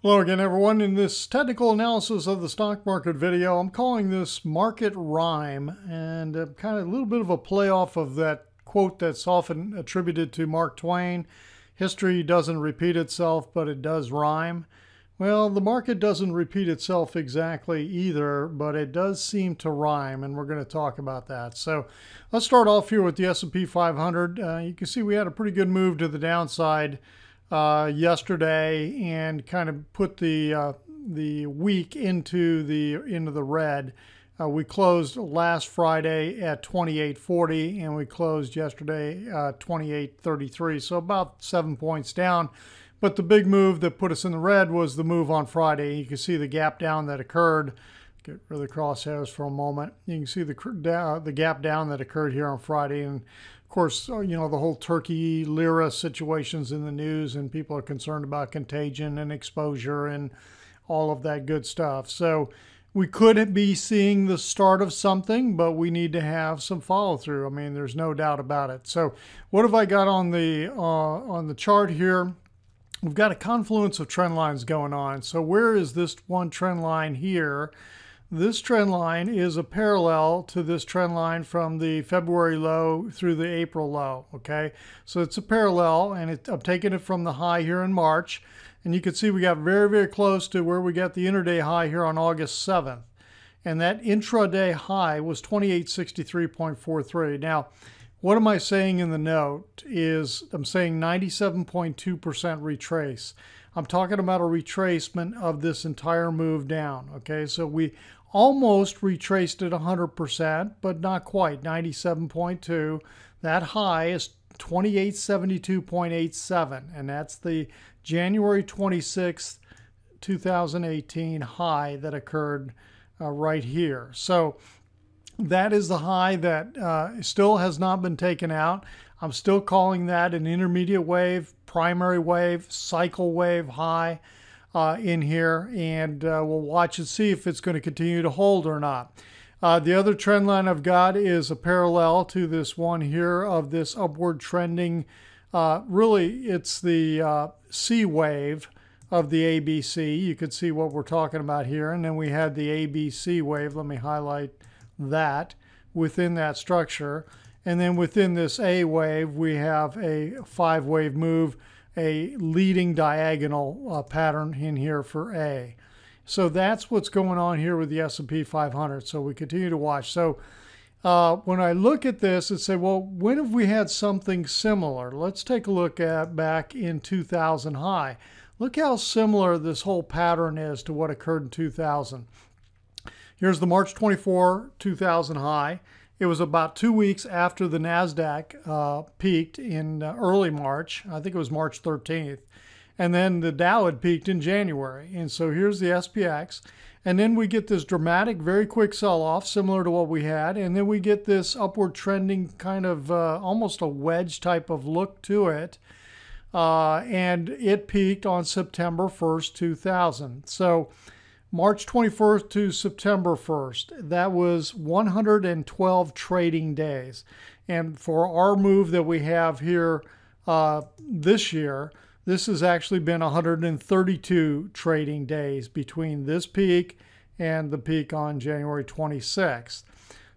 Hello again, everyone. In this technical analysis of the stock market video, I'm calling this market rhyme, and kind of a little bit of a play off of that quote that's often attributed to Mark Twain. History doesn't repeat itself, but it does rhyme. Well, the market doesn't repeat itself exactly either, but it does seem to rhyme, and we're going to talk about that. So let's start off here with the S&P 500. You can see we had a pretty good move to the downside yesterday, and kind of put the week into the red. We closed last Friday at 28.40, and we closed yesterday 28.33, so about 7 points down. But the big move that put us in the red was the move on Friday. You can see the gap down that occurred. Get rid of the crosshairs for a moment. You can see the gap down that occurred here on Friday. And of course, you know, the whole Turkey lira situation's in the news, and people are concerned about contagion and exposure and all of that good stuff. So we could be seeing the start of something, but we need to have some follow through. I mean, there's no doubt about it. So what have I got on the chart here? We've got a confluence of trend lines going on. So where is this one trend line here? This trend line is a parallel to this trend line from the February low through the April low, okay? So it's a parallel, and I'm taking it from the high here in March, and you can see we got very, very close to where we got the intraday high here on August 7th. And that intraday high was 2863.43. Now, what am I saying in the note is I'm saying 97.2% retrace. I'm talking about a retracement of this entire move down, okay? So we almost retraced it 100%, but not quite, 97.2. That high is 2872.87, and that's the January 26th, 2018 high that occurred right here. So that is the high that still has not been taken out. I'm still calling that an intermediate wave, primary wave, cycle wave high in here, and we'll watch and see if it's going to continue to hold or not. The other trend line I've got is a parallel to this one here of this upward trending. Really, it's the C wave of the ABC. You could see what we're talking about here, and then we had the ABC wave. Let me highlight that within that structure. And then within this A wave, we have a 5-wave move, a leading diagonal pattern in here for A. So that's what's going on here with the S&P 500. So we continue to watch. So when I look at this and say, well, when have we had something similar? Let's take a look at back in 2000 high. Look how similar this whole pattern is to what occurred in 2000. Here's the March 24, 2000 high. It was about 2 weeks after the NASDAQ peaked in early March. I think it was March 13th. And then the Dow had peaked in January. And so here's the SPX. And then we get this dramatic, very quick sell-off, similar to what we had. And then we get this upward trending kind of almost a wedge type of look to it. And it peaked on September 1st, 2000. So March 21st to September 1st, that was 112 trading days. And for our move that we have here this year, this has actually been 132 trading days between this peak and the peak on January 26th.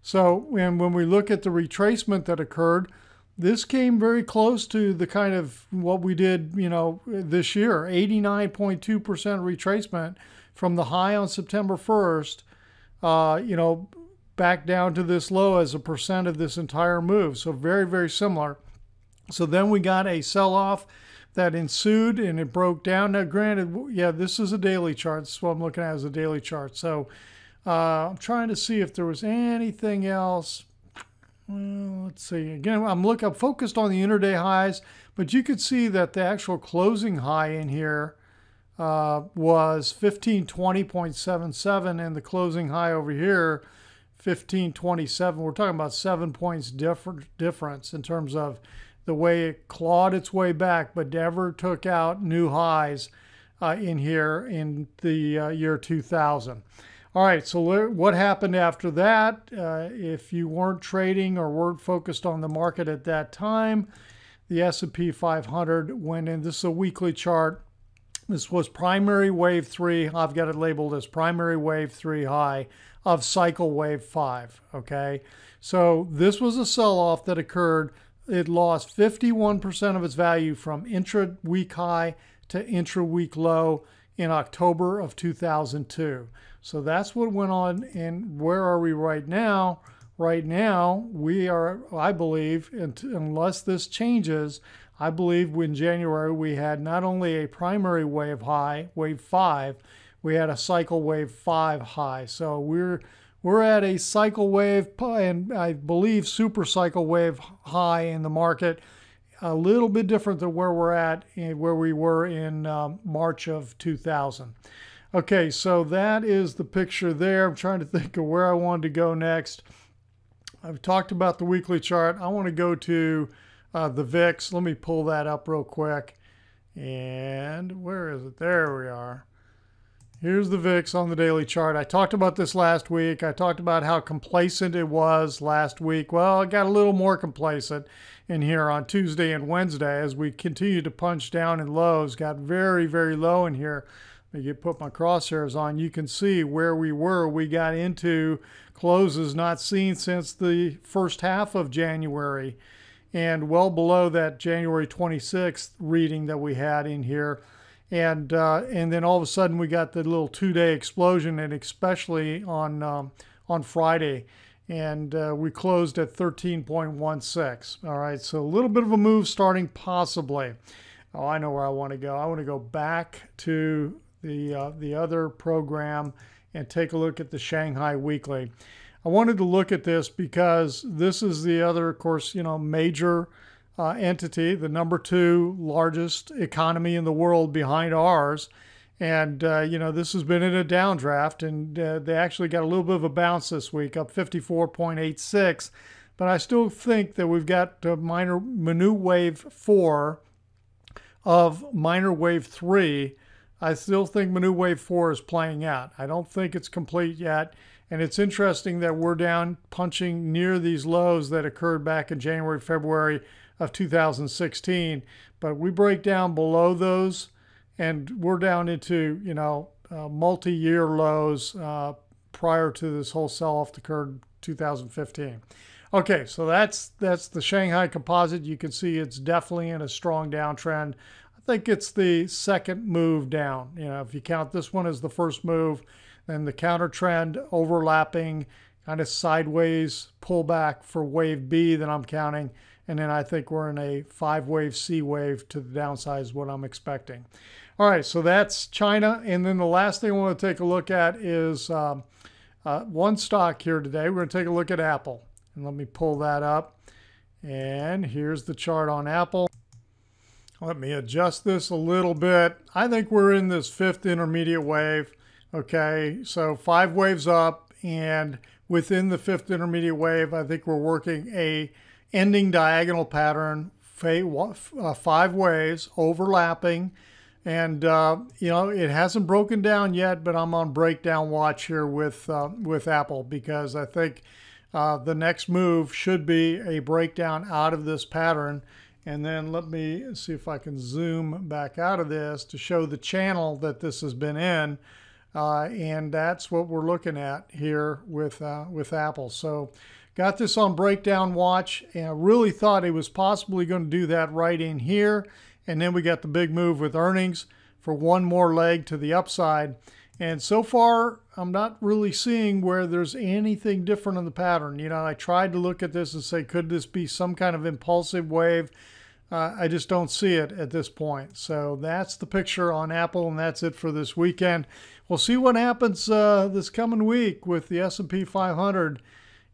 So when we look at the retracement that occurred, this came very close to the kind of what we did, you know, this year, 89.2% retracement from the high on September 1st, you know, back down to this low as a percent of this entire move. So very, very similar. So then we got a sell-off that ensued, and it broke down. Now, granted, yeah, this is a daily chart. This is what I'm looking at as a daily chart. So I'm trying to see if there was anything else. Well, let's see. Again, I'm focused on the intraday highs, but you could see that the actual closing high in here was 1520.77, and the closing high over here 1527. We're talking about 7 points difference in terms of the way it clawed its way back, but never took out new highs in here in the year 2000. All right, so what happened after that? If you weren't trading or weren't focused on the market at that time, the S&P 500 went in. This is a weekly chart. This was primary wave 3. I've got it labeled as primary wave 3 high of cycle wave 5. Okay, so this was a sell-off that occurred. It lost 51% of its value from intra-week high to intra-week low in October of 2002. So that's what went on. And where are we right now? Right now, we are, I believe, unless this changes, I believe in January we had not only a primary wave high, wave 5, we had a cycle wave 5 high. So we're at a cycle wave, and I believe super cycle wave high in the market, a little bit different than where we're at, where we were in March of 2000. Okay, so that is the picture there. I'm trying to think of where I wanted to go next. I've talked about the weekly chart. I want to go to the VIX. Let me pull that up real quick. And where is it? There we are. Here's the VIX on the daily chart. I talked about this last week. I talked about how complacent it was last week. Well, it got a little more complacent in here on Tuesday and Wednesday as we continued to punch down in lows. Got very, very low in here. Let me put my crosshairs on. You can see where we were. We got into closes not seen since the first half of January, and well below that January 26th reading that we had in here. And then all of a sudden we got the little 2-day explosion, and especially on Friday, and we closed at 13.16. All right, so a little bit of a move starting possibly. Oh, I know where I want to go. I want to go back to the other program and take a look at the Shanghai Weekly. I wanted to look at this because this is the other, of course, major entity, the number 2 largest economy in the world behind ours. And, this has been in a downdraft, and they actually got a little bit of a bounce this week, up 54.86. But I still think that we've got minor wave 4 of minor wave 3. I still think Manu Wave 4 is playing out. I don't think it's complete yet. And it's interesting that we're down punching near these lows that occurred back in January, February of 2016. But we break down below those, and we're down into, multi-year lows prior to this whole sell-off that occurred in 2015. Okay, so that's the Shanghai Composite. You can see it's definitely in a strong downtrend. I think it's the second move down. If you count this one as the first move, then the counter trend overlapping, kind of sideways pullback for wave B that I'm counting. And then I think we're in a 5-wave C wave to the downside is what I'm expecting. All right, so that's China. And then the last thing I want to take a look at is one stock here today. We're going to take a look at Apple. And let me pull that up. And here's the chart on Apple. Let me adjust this a little bit. I think we're in this 5th intermediate wave. Okay, so 5 waves up, and within the 5th intermediate wave, I think we're working a ending diagonal pattern, 5 waves overlapping. And, it hasn't broken down yet, but I'm on breakdown watch here with Apple, because I think the next move should be a breakdown out of this pattern. And then let me see if I can zoom back out of this to show the channel that this has been in. And that's what we're looking at here with Apple. So got this on breakdown watch, and I really thought it was possibly going to do that right in here. And then we got the big move with earnings for one more leg to the upside. And so far, I'm not really seeing where there's anything different in the pattern. I tried to look at this and say, could this be some kind of impulsive wave? I just don't see it at this point. So that's the picture on Apple, and that's it for this weekend. We'll see what happens this coming week with the S&P 500.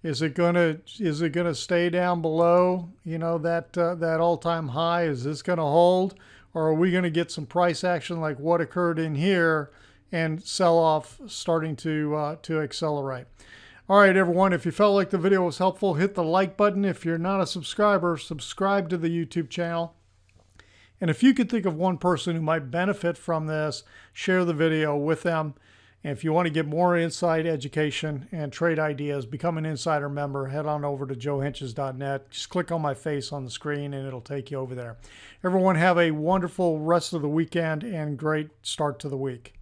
Is it gonna stay down below that all-time high? Is this gonna hold, or are we gonna get some price action like what occurred in here and sell off starting to accelerate? All right, everyone, if you felt like the video was helpful, hit the like button. If you're not a subscriber, subscribe to the YouTube channel. And if you could think of one person who might benefit from this, share the video with them. And if you want to get more insight, education, and trade ideas, become an insider member. Head on over to joehenches.net. Just click on my face on the screen and it'll take you over there. Everyone have a wonderful rest of the weekend and great start to the week.